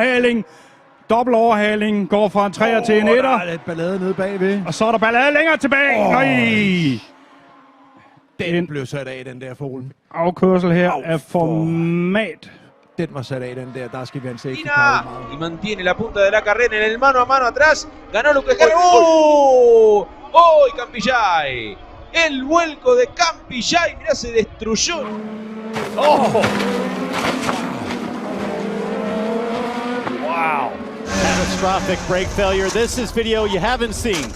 overhaling. Dobbelt overhaling. Går fra en 3'er til en 1'er. Der er lidt ballade nede bagved. Og så er der ballade længere tilbage. Den blev sat af, den der fol. Afkørsel her er format. Den var sat af, den der. Der skal vi have en safety Y mantiene la punta de la carrera en el mano a mano atrás. Ganó Lucas Gearhead. ¡Oh! ¡Oh! Y Campillay. El vuelco de Campillay. Mirá, se destruyó. Oh! Wow. Catastrophic brake failure. This is video you haven't seen.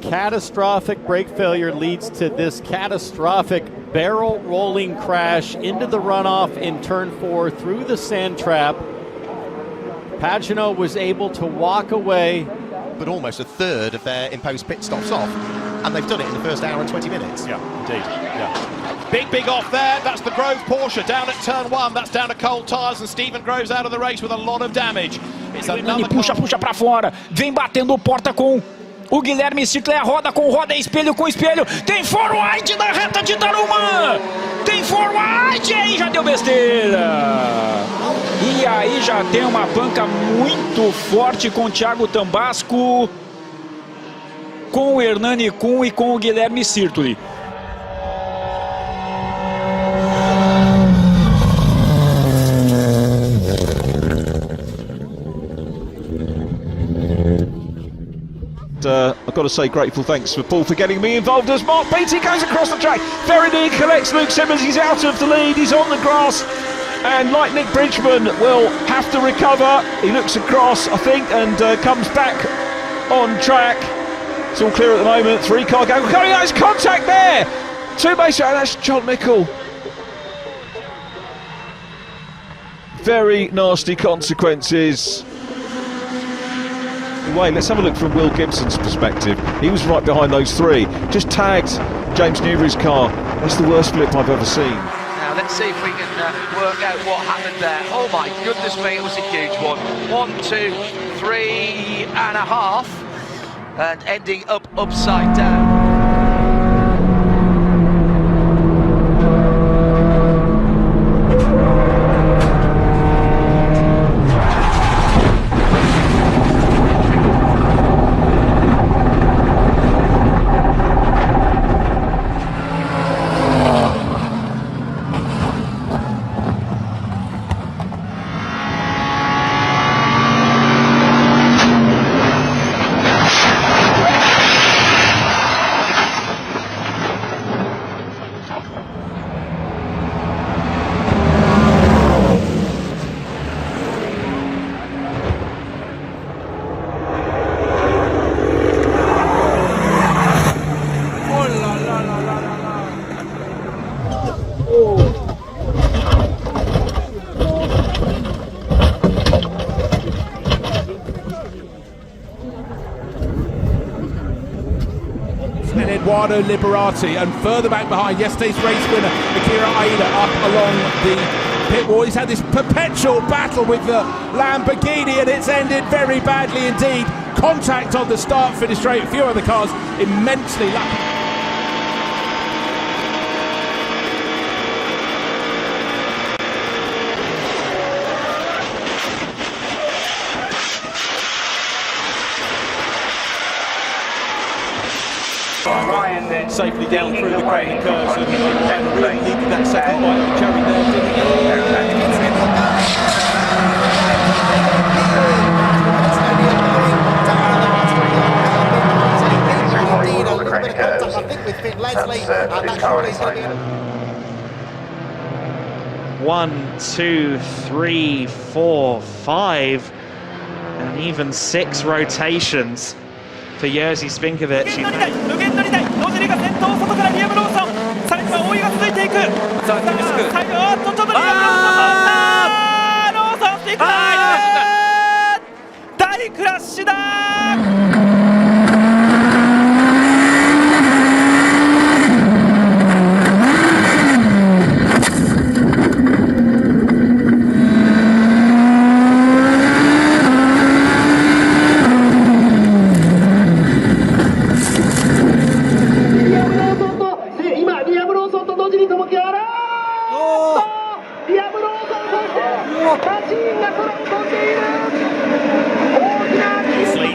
Catastrophic brake failure leads to this catastrophic barrel rolling crash into the runoff in turn 4 through the sand trap. Pagano was able to walk away. But almost a third of their imposed pit stops off, and they've done it in the first hour and 20 minutes. Yeah, indeed. Yeah. Big off there. That's the Grove Porsche down at turn 1. That's down to cold tyres, and Stephen Groves out of the race with a lot of damage. It's another puxa pra fora. Vem batendo porta com o Guilherme Sirtler, roda com roda, espelho com espelho. Tem forward na reta de Tarumã. Tem forward e aí já deu besteira. E aí já tem uma panca muito forte com o Thiago Tambasco, com o Hernani Kuhn e com o Guilherme Sirtler. I've got to say grateful thanks for Paul for getting me involved as Mark Beattie goes across the track. Verity collects Luke Simmons, he's out of the lead, he's on the grass, and like Nick Bridgman will have to recover. He looks across, I think, and comes back on track. It's all clear at the moment. 3 car going, there's contact there! 2 base, and that's John Mickle. Very nasty consequences. Wait, let's have a look from Will Gibson's perspective. He was right behind those 3. Just tagged James Newbury's car. That's the worst flip I've ever seen. Now let's see if we can work out what happened there. Oh my goodness me, it was a huge one. 1, 2, 3.5, and ending up upside down. Eduardo Liberati, and further back behind yesterday's race winner Akira Aida up along the pit wall. He's had this perpetual battle with the Lamborghini and it's ended very badly indeed. Contact on the start finish straight, a few other cars immensely lucky. Safely down through the crane curves and really needed that second bite of the cherry there, didn't he? 1, 2, 3, 4, 5, and even 6 rotations for Jerzy Spinkovic. ノゼリが先頭、外からリアム・ローソン、さらには追いが続いていく。さあ、最後、ちょっとリアム・ローソン、ローソンスティック大クラッシュだ。今リアム・ローソンと同時にともきあら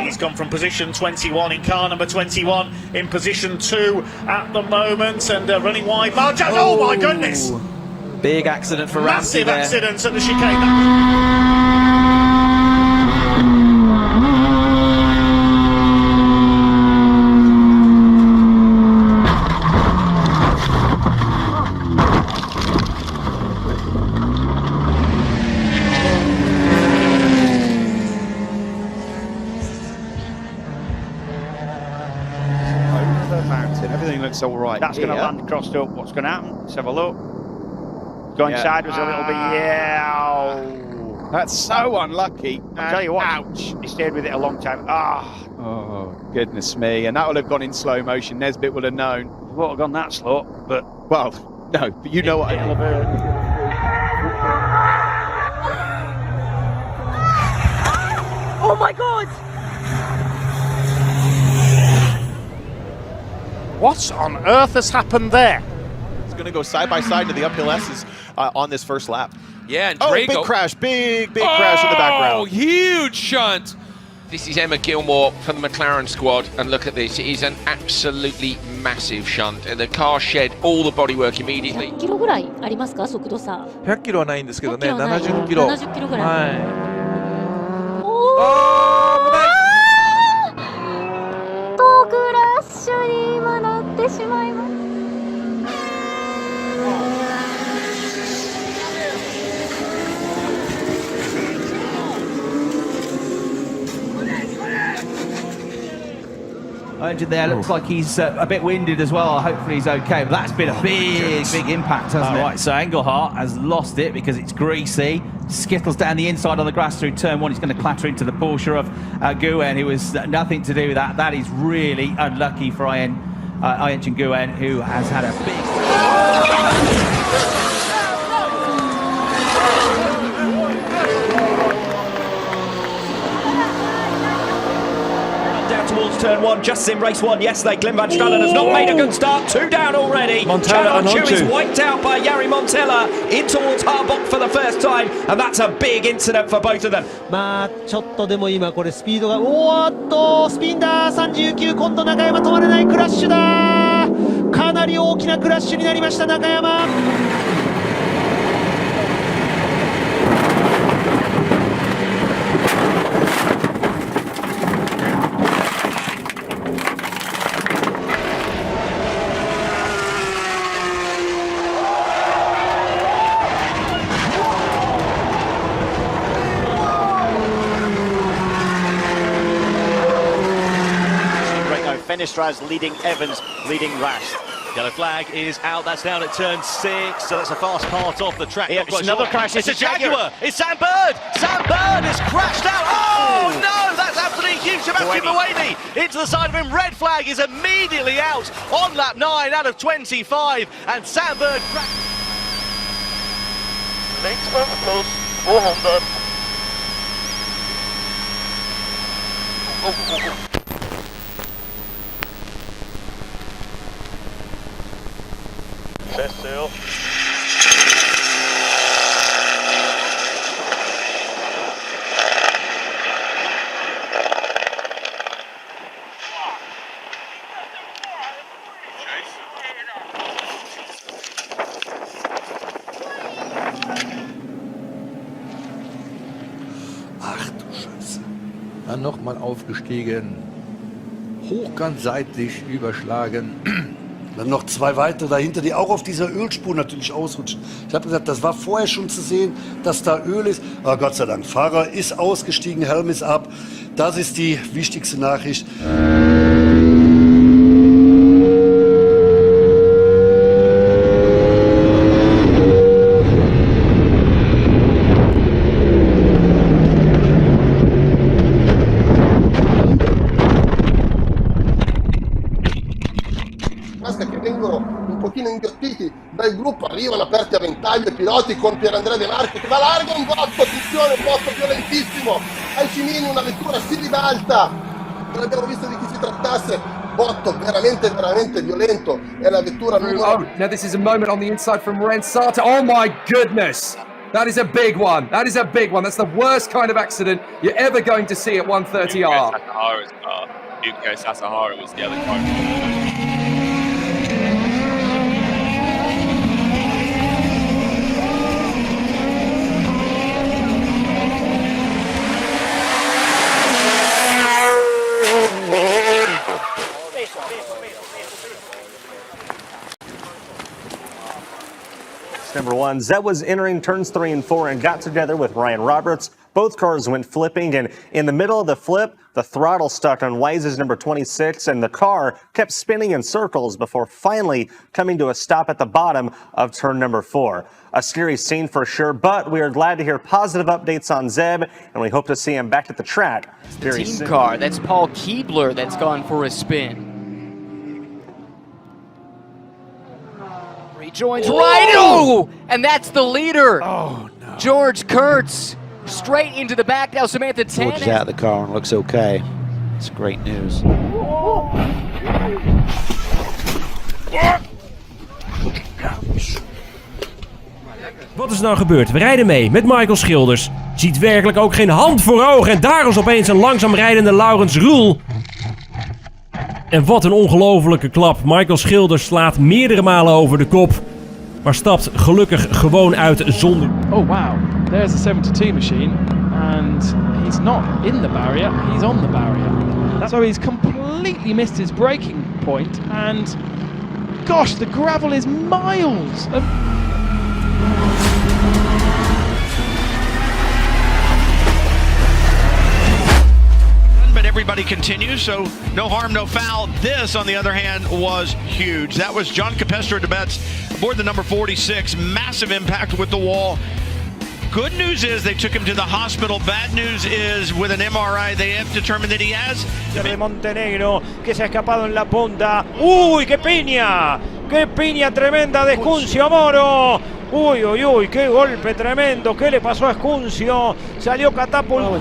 He's gone from position 21 in car number 21 in position 2 at the moment, and running wide. Oh my goodness! Big accident for Ramsey there. Massive accident at the chicane. Everything looks all right. That's going to land crossed up. What's going to happen? Let's have a look. Going sideways a little bit. Yeah. That's so unlucky. I'll tell you what. Ouch. He stayed with it a long time. Oh, goodness me. And that would have gone in slow motion. Nesbitt would have known. It would have gone that slow. But, well, no. But you know what I mean. Oh my God! What on earth has happened there? It's going to go side by side to the uphill S's on this first lap. Yeah, and big crash, big crash in the background. Oh, huge shunt. This is Emma Gilmore from the McLaren squad, and look at this. It is an absolutely massive shunt, and the car shed all the bodywork immediately. 100キロぐらいありますか、速度差。100キロはないんですけどね、 70キロ。70キロぐらい。はい。とクラッシュに今なってしまいます。Engine there looks like he's a bit winded as well. Hopefully he's okay. But that's been a big impact, hasn't it? Right, so Engelhardt has lost it because it's greasy. Skittles down the inside on the grass through turn 1. He's going to clatter into the Porsche of Nguyen, who has nothing to do with that. That is really unlucky for Ian Nguyen, who has had a big... Towards turn 1, just as in race 1 yesterday. Glenn Van Stralen has not made a good start. 2 down already. Montella is wiped out by Jari Montella in towards Harbock for the first time, and that's a big incident for both of them. まあちょっとでも今これスピードがおーっとスピンだ39今度中山止まれないクラッシュだかなり大きなクラッシュになりました中山 Fenestraz leading Evans, leading Rash. Yellow flag is out, that's down at turn 6, so that's a fast part off the track. Yeah, it's another crash, it's a Jaguar! It's Sam Bird! Sam Bird has crashed out! Oh no, that's absolutely huge! Sebastian Buemi into the side of him, red flag is immediately out on lap 9 out of 25, and Sam Bird crashed. Next one close, 400. Sail. Ach du Scheiße. Dann nochmal aufgestiegen. Hochkant seitlich überschlagen. Dann noch 2 weitere dahinter, die auch auf dieser Ölspur natürlich ausrutschen. Ich habe gesagt, das war vorher schon zu sehen, dass da Öl ist. Aber Gott sei Dank, Fahrer ist ausgestiegen, Helm ist ab. Das ist die wichtigste Nachricht. Inghiottiti dal gruppo, arrivano aperti a ventaglio i piloti con Pierandrea De Marco che va largo un botto, attenzione, un botto violentissimo ai Cimini, una vettura si ribalta, non abbiamo visto di chi si trattasse, botto veramente violento, è la vettura numero... Now this is a moment on the inside from Rensata, oh my goodness, That is a big one. That is a big one. That's the worst kind of accident you're ever going to see at 130R. Hugo Sasahara was the other car. Number one, Zeb was entering turns 3 and 4 and got together with Ryan Roberts. Both cars went flipping, and in the middle of the flip, the throttle stuck on Wise's number 26, and the car kept spinning in circles before finally coming to a stop at the bottom of turn number 4. A scary scene for sure, but we are glad to hear positive updates on Zeb, and we hope to see him back at the track very soon. Team car, that's Paul Keebler that's gone for a spin. Rejoins right, oh! And that's the leader. Oh, no. George Kurtz straight into the back. Now Samantha Tan. George is out of the car and looks okay. It's great news. Wat is er nou gebeurd? We rijden mee met Michael Schilders. Ziet werkelijk ook geen hand voor ogen. En daar is opeens een langzaam rijdende Laurens Roel. En wat een ongelofelijke klap. Michael Schilders slaat meerdere malen over de kop. Maar stapt gelukkig gewoon uit zonder... Oh wow, there's a 72 machine. And he's not in the barrier, he's on the barrier. So he's completely missed his braking point. And gosh, the gravel is miles. But everybody continues, so no harm, no foul. This, on the other hand, was huge. That was John Capestro de Betz aboard the number 46. Massive impact with the wall. Good news is they took him to the hospital. Bad news is with an MRI they have determined that he has. De Montenegro que se ha escapado en la punta. ¡Uy, qué piña! ¡Qué piña tremenda de Escuncio Moro! Uy, uy, uy, qué golpe tremendo. ¿Qué le pasó a Escuncio? Salió catapultado.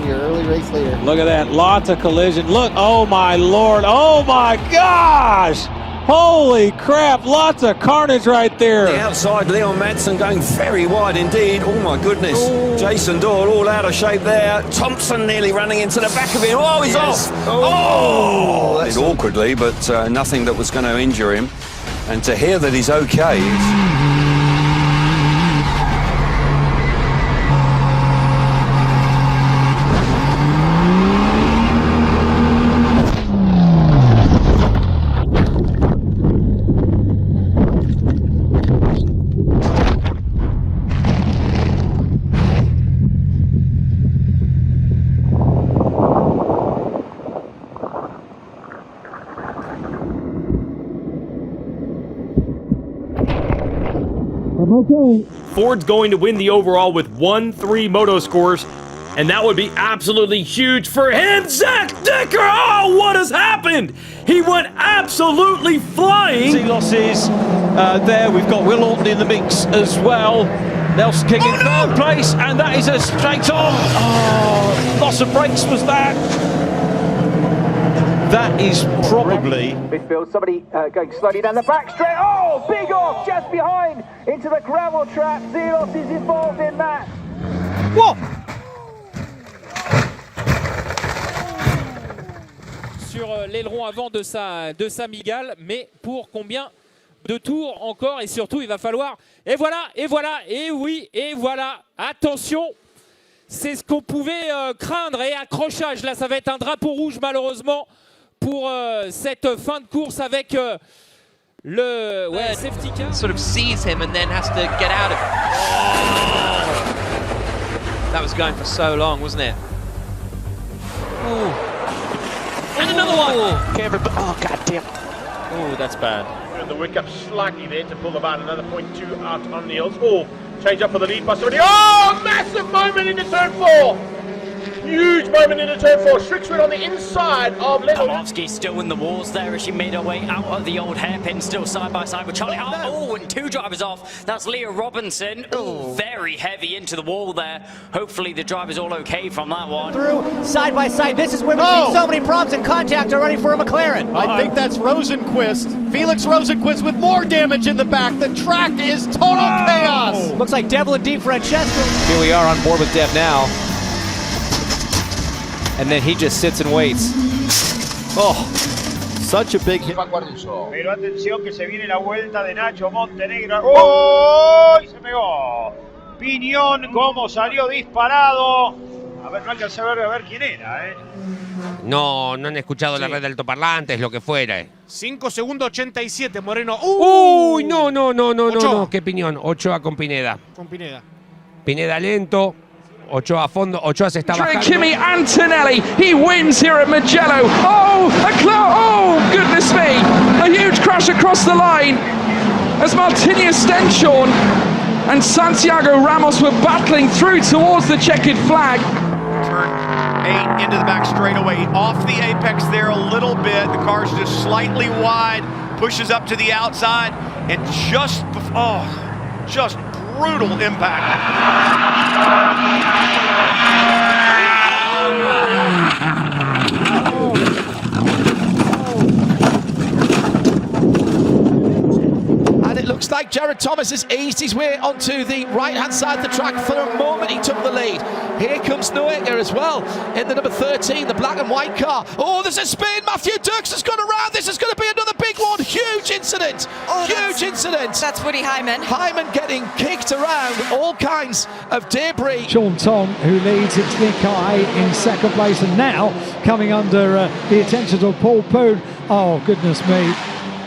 Look at that, lots of collision. Look, oh my lord, oh my gosh! Holy crap, lots of carnage right there. The outside, Leon Madsen going very wide indeed. Oh my goodness. Ooh. Jason Doyle all out of shape there. Thompson nearly running into the back of him. Oh, he's off. Oh, that's awkwardly, but nothing that was going to injure him. And to hear that he's okay. Okay. Ford's going to win the overall with 1-3 moto scores, and that would be absolutely huge for him. Zach Decker! Oh, what has happened? He went absolutely flying. Easy losses there. We've got Will Orton in the mix as well. Nelson King in third place, and that is a straight on. Oh, loss of brakes was that. That is probably... Midfield, somebody going slowly down the back straight. Oh, big off, just behind, into the gravel trap. Zelos is involved in that. What? Sur l'aileron avant de sa migale, mais pour combien de tours encore? Et surtout, il va falloir... Et voilà, et oui, et voilà. Attention, c'est ce qu'on pouvait craindre. Et accrochage, là, ça va être un drapeau rouge, malheureusement, pour cette fin de course avec le safety car. Sort of sees him and then has to get out of it. Oh. That was going for so long, wasn't it? Ooh. And another one. Oh, goddamn. Oh, that's bad. And the wick up slightly there to pull about another 0.2 out on Niels. Oh, change up for the lead by somebody. Oh, massive moment into turn 4. Huge moment in the turn 4. Strickland on the inside of Little. Pawlowski's still in the walls there as she made her way out of the old hairpin, still side by side with Charlie Hart. Oh, and 2 drivers off. That's Leah Robinson. Oh, very heavy into the wall there. Hopefully the driver's all okay from that one. Through side by side. This is where we've seen so many problems in contact already for a McLaren. I think that's Rosenquist. Felix Rosenquist with more damage in the back. The track is total chaos. Looks like Devlin Di Francesco. Here we are on board with Dev now. And then he just sits and waits. Oh, such a big hit. Pero atención que se viene la vuelta de Nacho Montenegro. ¡Oh! Y se pegó. Piñón, cómo salió disparado. A ver, no alcancé a ver quién era, No han escuchado la red de altoparlantes, lo que fuera. 5 segundos 87, Moreno. Uy, no, qué Piñón. Ochoa con Pineda. Con Pineda. Pineda lento. Ochoa a fondo, Ochoa se está bajando. Kimi Antonelli, he wins here at Mugello. Oh, goodness me. A huge crash across the line as Martinius Stenshorn and Santiago Ramos were battling through towards the checkered flag. Turn 8 into the back straightaway, off the apex there a little bit. The car's just slightly wide, pushes up to the outside, and just brutal impact. And it looks like Jared Thomas has eased his way onto the right-hand side of the track. For a moment, he took the lead. Here comes Noaker as well in the number 13, the black and white car. Oh, there's a spin. Matthew Dirks has gone around. This is going to be another big one. Huge incident. Huge incident. That's Woody Hyman. Hyman getting kicked around, all kinds of debris. Sean Tong, who leads at Nick High in second place, and now coming under the attention of Paul Poon. Oh, goodness me.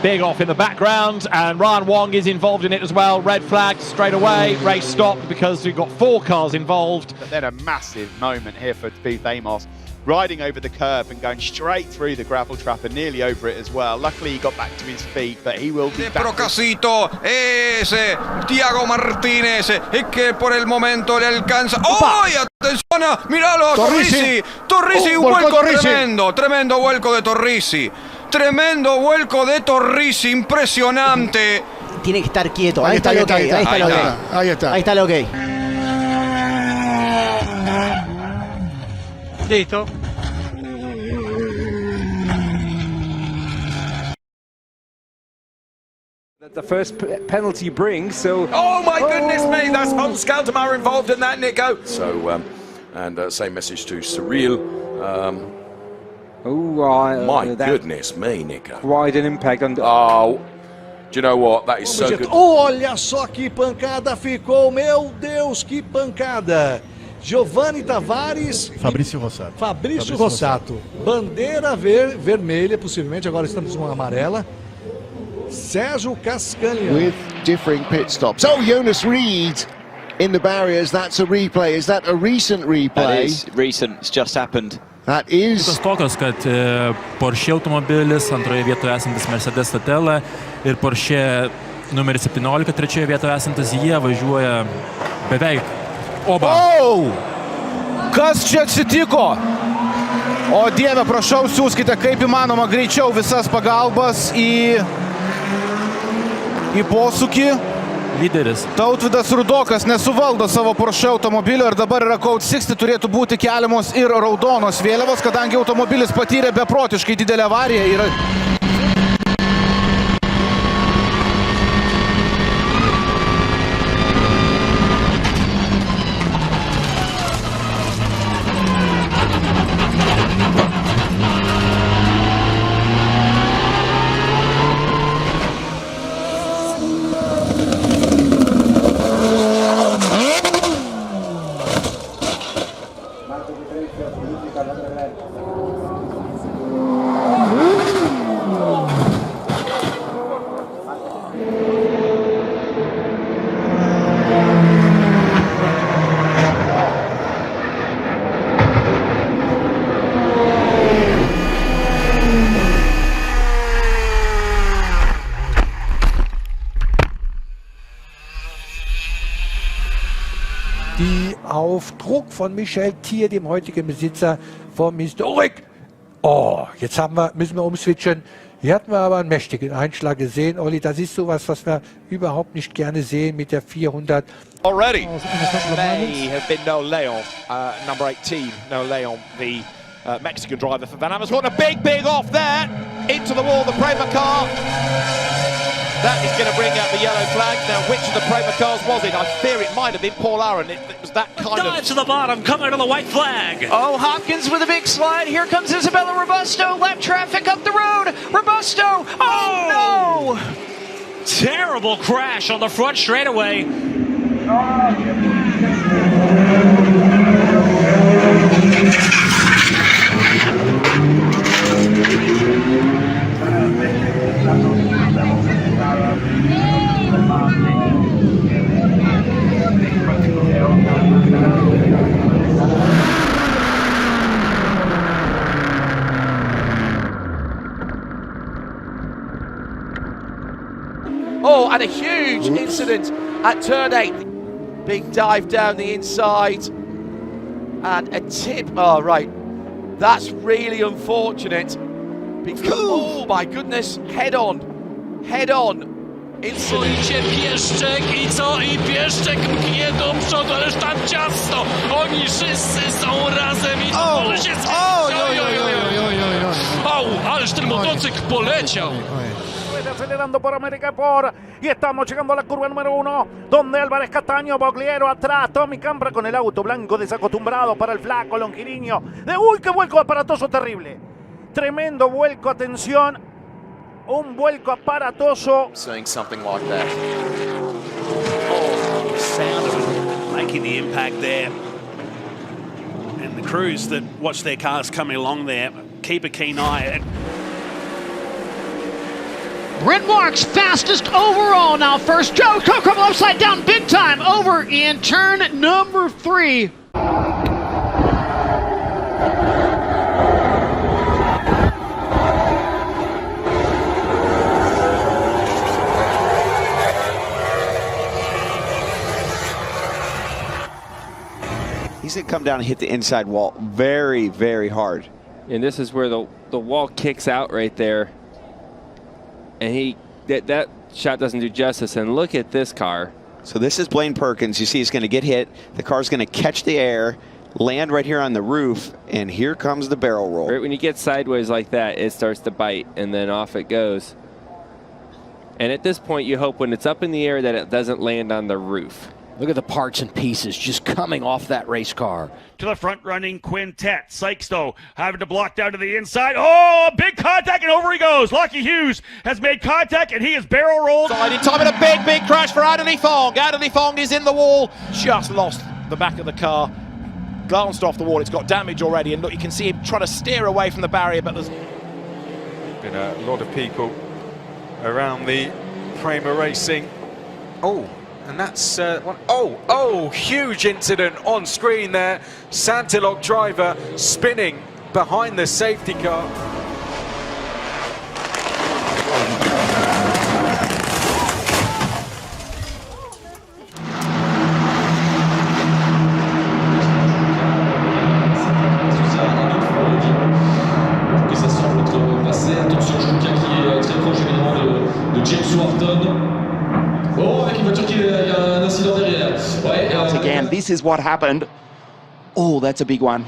Big off in the background, and Ryan Wong is involved in it as well. Red flag straight away. Race stopped because we've got 4 cars involved. But then a massive moment here for Booth Amos, riding over the curb and going straight through the gravel trap and nearly over it as well. Luckily he got back to his feet, but he will be back. Procasito, ese Tiago Martínez, y que por el momento le alcanza. ¡Oh! Y atención, míralo, Torrisi. Torrisi, un vuelco tremendo, tremendo vuelco de Torrisi. Tremendo vuelco de Torrisi, impresionante. Tiene que estar quieto. Ahí está lo que. Ahí está. Ahí está lo que. Listo. The first penalty brings, so... Oh my goodness me, that's Hans Scaltamar involved in that, Nico. So, same message to Surreal. My goodness me, Nico. Quite an impact on... Oh, do you know what? That is so good. Olha só que pancada ficou, meu Deus, que pancada. Giovanni Tavares. Fabrício Rossato. Fabrício Rossato. Bandeira vermelha, possivelmente, agora estamos com uma amarela. Sérgio Cascanha. With differing pit stops. Oh, Jonas Reed in the barriers. That's a replay. Is that a recent replay? That is recent. It's just happened. That is. Kitos tokios, kad Porsche automobilis, antroje vietoje esantis Mercedes Statela ir Porsche numeris 17, trečioje vietoje esantis, jie važiuoja beveik oba. Oh! Kas čia atsitiko? O Dieve, prašau, siūskite kaip įmanoma greičiau visas pagalbas į posūkį. Lyderis. Tautvydas Rudokas nesuvaldo savo Porsche automobilio ir dabar yra Code 60, turėtų būti keliamos ir raudonos vėliavos, kadangi automobilis patyrė beprotiškai didelę avariją. auf Druck von Michael Thier, dem heutigen Besitzer von Historic. Oh, jetzt müssen wir umswitchen. Hier hatten wir aber einen mächtigen Einschlag gesehen, Olli. Das ist sowas, was wir überhaupt nicht gerne sehen mit der 400. Already, may have been no Leon, number 18, no Leon, the Mexican driver for Van Amersfoort. A big off there, into the wall, the Prema car. That is going to bring out the yellow flag. Now, which of the Prema cars was it? I fear it might have been Paul Aaron. It was that kind of... Dive to the bottom, coming to the white flag. Oh, Hopkins with a big slide. Here comes Isabella Robusto. Left traffic up the road. Robusto. Oh, no! Terrible crash on the front straightaway. Oh, and a huge incident at turn 8. Big dive down the inside. And a tip. Oh, right. That's really unfortunate. Because, oh my goodness. Head on. Incident. Pieszczek i co? I Pieszczek mknie do przodu, ależ tam ciasno. Oni wszyscy są razem i może się ależ ten motocykl poleciał. Acelerando por América y estamos llegando a la curva número 1 donde Álvarez Castaño, Bogliero atrás, Tommy Cambra con el auto blanco desacostumbrado para el flaco longiriño uy, qué vuelco aparatoso terrible, tremendo vuelco, atención, un vuelco aparatoso. Seeing something like that. Oh, the sound of it making the impact there, and the crews that watch their cars coming along there keep a keen eye. Brent Marks fastest overall now. First, Joe Coco upside down big time over in turn number 3. He's going to come down and hit the inside wall very, very hard. And this is where the wall kicks out right there. And that shot doesn't do justice. And look at this car. So this is Blaine Perkins. You see he's going to get hit. The car's going to catch the air, land right here on the roof, and here comes the barrel roll. Right when you get sideways like that, it starts to bite, and then off it goes. And at this point, you hope when it's up in the air that it doesn't land on the roof. Look at the parts and pieces just coming off that race car. To the front running quintet. Sykes, though, having to block down to the inside. Oh, big contact, and over he goes. Lucky Hughes has made contact, and he is barrel rolled. In time, and a big crash for Anthony Fong. Anthony Fong is in the wall. Just lost the back of the car. Glanced off the wall. It's got damage already. And look, you can see him trying to steer away from the barrier, but there's been a lot of people around the Prema Racing. Oh. And that's huge incident on screen there. Santilok driver spinning behind the safety car. Attention, Juka qui est très proche évidemment de James Wharton. Oh, avec une voiture qui il y a un incident derrière. Ouais, Once again, this is what happened. Oh, that's a big one.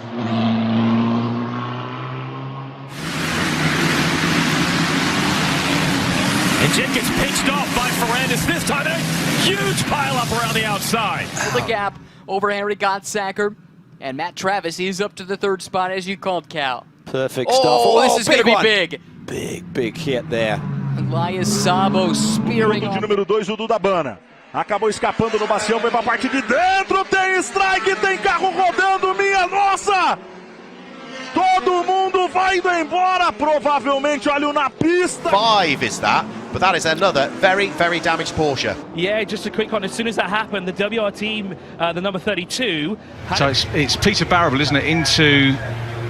And Jim gets pinched off by Ferrandis. This time, a huge pileup around the outside. The gap over Henry Gottsacker. And Matt Travis is up to the third spot, as you called, Cal. Perfect stuff. Oh, this is going to be big. Big hit there. Elias Sabo spearing off. Número 2, o Duda Bana. Acabou escapando no bacião, foi pra parte de dentro. Tem strike, tem carro rodando, minha nossa! Todo mundo vai indo embora, provavelmente, olha na pista. 5 is that, but that is another very damaged Porsche. Yeah, just a quick one. As soon as that happened, the WR team, the number 32. So it's Peter Barrable, isn't it, into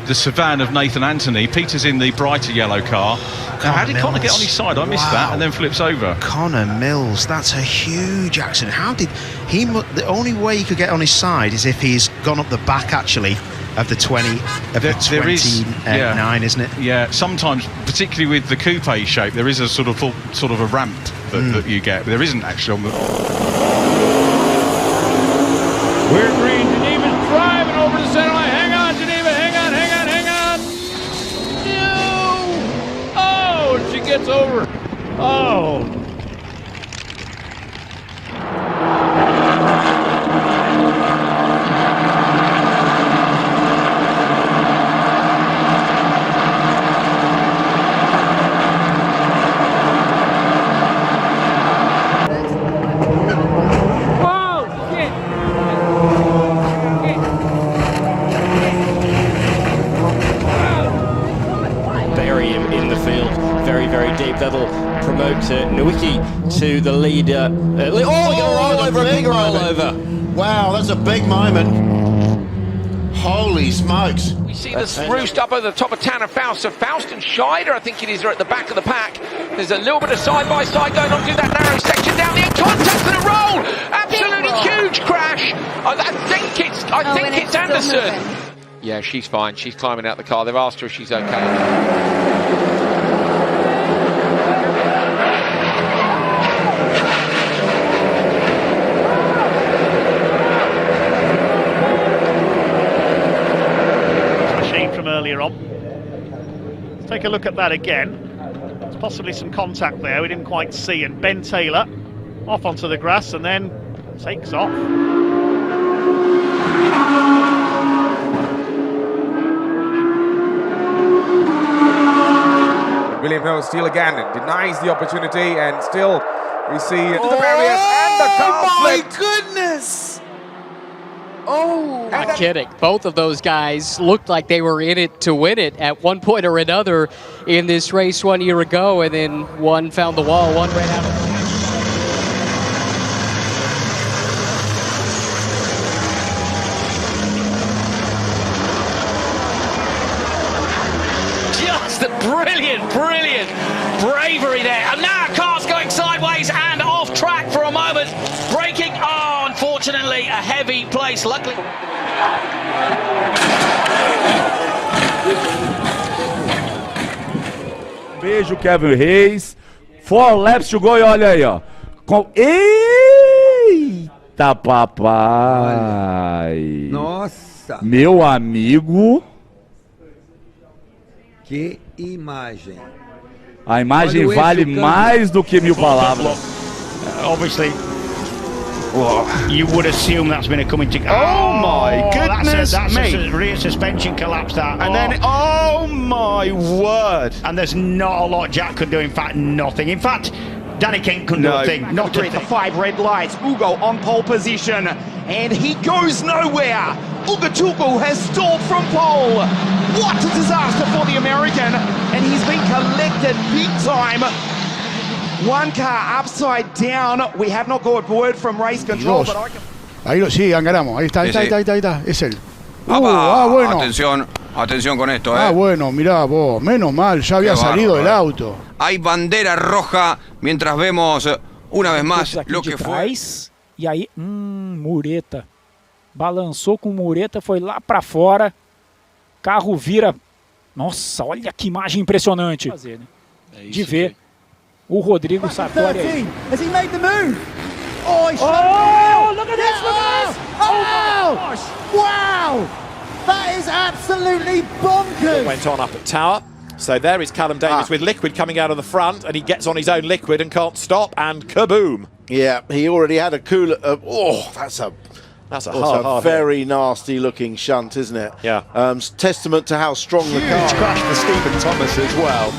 the Savannah of Nathan Anthony. Peter's in the brighter yellow car. Now, how did Connor get on his side? I missed that, and then flips over. Connor Mills, that's a huge accident. How did he? The only way he could get on his side is if he's gone up the back, actually, of the 29, isn't it? Yeah, sometimes, particularly with the coupe shape, there is a sort of a ramp that you get, but there isn't actually on the... We're green. Geneva's driving over the center line. Hang on, Geneva. Hang on. No! Oh, she gets over. Oh. That'll promote Nowicki to the leader. Rollover. Wow, that's a big moment. Holy smokes. We see this roost up at the top of Tanner Faust. So Faust and Shider, I think it is, are at the back of the pack. There's a little bit of side-by-side going on through that narrow section down the end. Contact and a roll! Absolutely huge crash! I think it's Anderson. Yeah, she's fine. She's climbing out the car. They've asked her if she's okay. Earlier on. Let's take a look at that again. There's possibly some contact there we didn't quite see, and Ben Taylor off onto the grass and then takes off. William Hill still again denies the opportunity, and still we see the barriers and the car flip. My goodness! Oh, not kidding. Both of those guys looked like they were in it to win it at one point or another in this race 1 year ago, and then one found the wall, one ran out of the Just a brilliant bravery there. And now car's going sideways and off track for a moment. Braking. Oh, unfortunately, a heavy place. Luckily. Beijo, Kevin Reis. 4 laps to go, e olha aí, ó. Eita, papai. Nossa. Meu amigo. Que imagem. A imagem vale mais do que 1000 palavras. Obviously, you would assume that's been a coming to... Oh my goodness, that's a rear suspension collapse that. And then, oh my word. And there's not a lot Jack could do, in fact, nothing. In fact, Danny King couldn't do a thing. Not a thing. The 5 red lights, Ugo on pole position, and he goes nowhere. Ugatuku has stalled from pole. What a disaster for the American, and he's been collected big time. One car upside down. We have not got word from race control, but I can... Ahí lo sí, ganamos. Ahí está, ahí está. Es él. Bueno. Atención con esto, bueno, mirá vos. Menos mal, ya había salido del auto. Hay bandera roja mientras vemos una vez más lo que fue. E aí, mureta. Balançou com mureta, foi lá para fora. Carro vira. Nossa, olha que imagem impressionante. De ver. O Rodrigo Sartori aí. Has he made the move? Oh, he's look at this, look at this! Oh, wow! That is absolutely bonkers! Went on up at Tower. So there is Callum Davis with liquid coming out of the front, and he gets on his own liquid and can't stop, and kaboom! Yeah, he already had a cooler. That's a hard very nasty looking shunt, isn't it? Yeah. Testament to how strong the car. Huge crash for Stephen Thomas as well.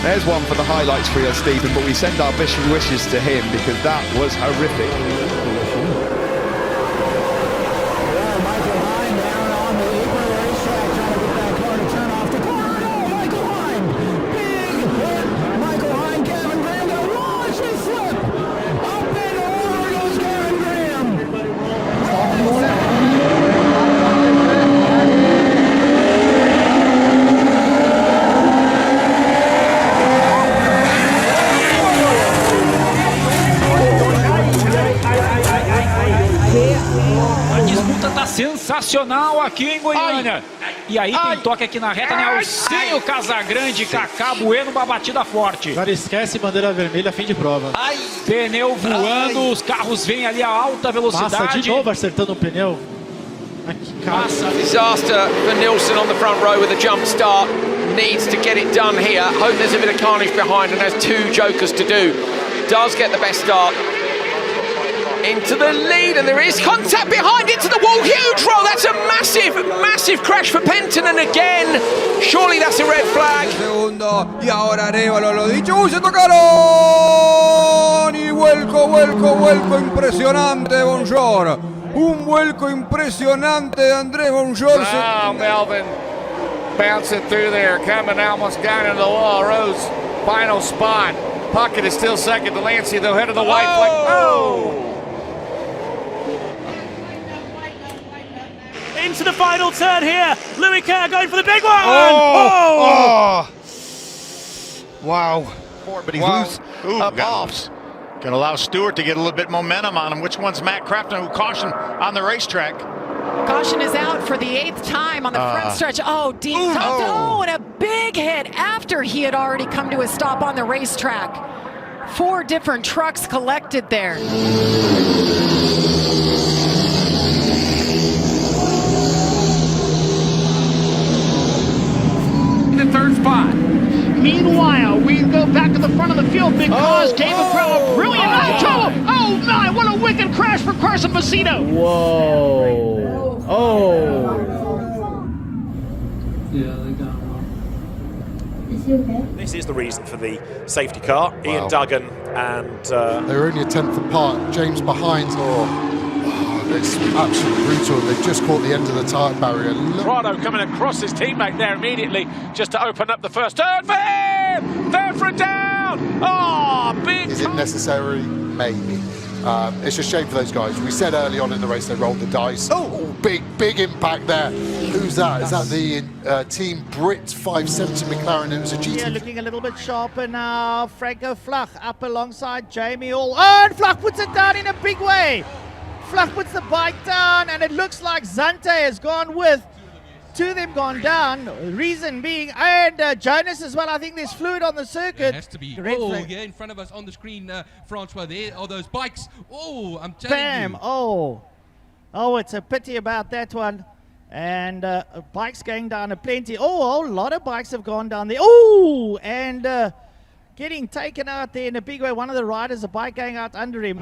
There's one for the highlights for you, Stephen, but we send our best wishes to him because that was horrific. nacional aqui em Goiânia. E aí tem toque aqui na reta, Nelsinho Casagrande, Cacá Bueno, uma batida forte. Cara, esquece bandeira vermelha, fim de prova. Pneu voando, os carros vêm ali a alta velocidade. Massa de novo acertando o pneu. Disaster for Nilsson on the front row with a jump start. Needs to get it done here. Hope there's a bit of carnage behind and has 2 jokers to do. Does get the best start. Into the lead, and there is contact behind it to the wall. Huge roll. That's a massive, massive crash for Penton, and again, surely that's a red flag. Segundo, y ahora Arevalo lo dicho. ¡Uy, se tocaron! Y vuelco impresionante, Bonjour. Un vuelco impresionante de Andrés Bonjour. Wow, Melvin bouncing through there, coming almost down into the wall. Rose, final spot. Puckett is still second to Lancey, though, head of the white flag. Oh! Into the final turn here. Louis Kerr going for the big one. Wow. But he moves up offs. Can allow Stewart to get a little bit momentum on him. Which one's Matt Crafton, who cautioned on the racetrack? Caution is out for the 8th time on the front stretch. Oh, deep top. Oh, and a big hit after he had already come to a stop on the racetrack. 4 different trucks collected there. The 3rd spot. Meanwhile, we go back to the front of the field because David Brown, brilliant trouble. Oh my, what a wicked crash for Carson Macedo. Whoa. Oh. Yeah, they got him. Is he okay? This is the reason for the safety car. Wow. Ian Duggan and... They're only a 10th apart. James behind. It's absolutely brutal. They've just caught the end of the tyre barrier. Prado coming across his teammate there immediately just to open up the first turn for him! Third for a down! Oh, big... Is it necessary? Maybe. It's a shame for those guys. We said early on in the race they rolled the dice. Oh, big impact there. Who's that? Is that the Team Brit 570 McLaren? It was a GT. Yeah, looking a little bit sharper now. Franco Flach up alongside Jamie All. Oh, and Flach puts it down in a big way. Flach puts the bike down, and it looks like Zante has gone with 2 of them gone down. Reason being, and Jonas as well. I think there's fluid on the circuit. It has to be. Yeah, in front of us on the screen, Francois. There are those bikes. Oh, I'm telling you. Oh, it's a pity about that one. And bikes going down plenty. Oh, a lot of bikes have gone down there. Oh, and getting taken out there in a big way. One of the riders, a bike going out under him.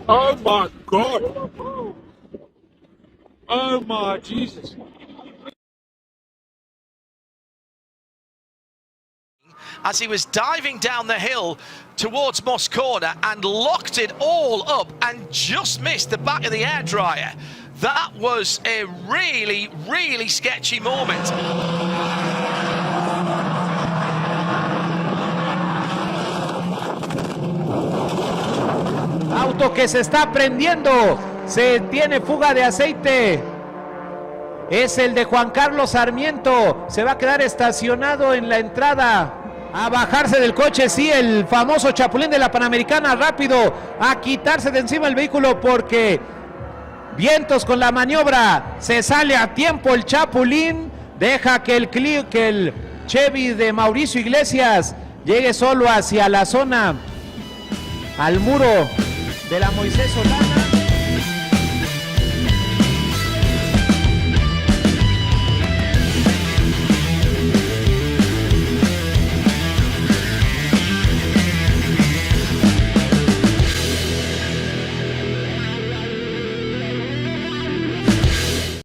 Oh my God! Oh my Jesus! As he was diving down the hill towards Moss Corner and locked it all up and just missed the back of the air dryer. That was a really, really sketchy moment. Auto que se está prendiendo, se tiene fuga de aceite. Es el de Juan Carlos Sarmiento, se va a quedar estacionado en la entrada. A bajarse del coche, sí, el famoso chapulín de la Panamericana, rápido a quitarse de encima el vehículo porque vientos con la maniobra, se sale a tiempo el chapulín, deja que el Chevy de Mauricio Iglesias llegue solo hacia la zona, al muro de la Moisés Solana.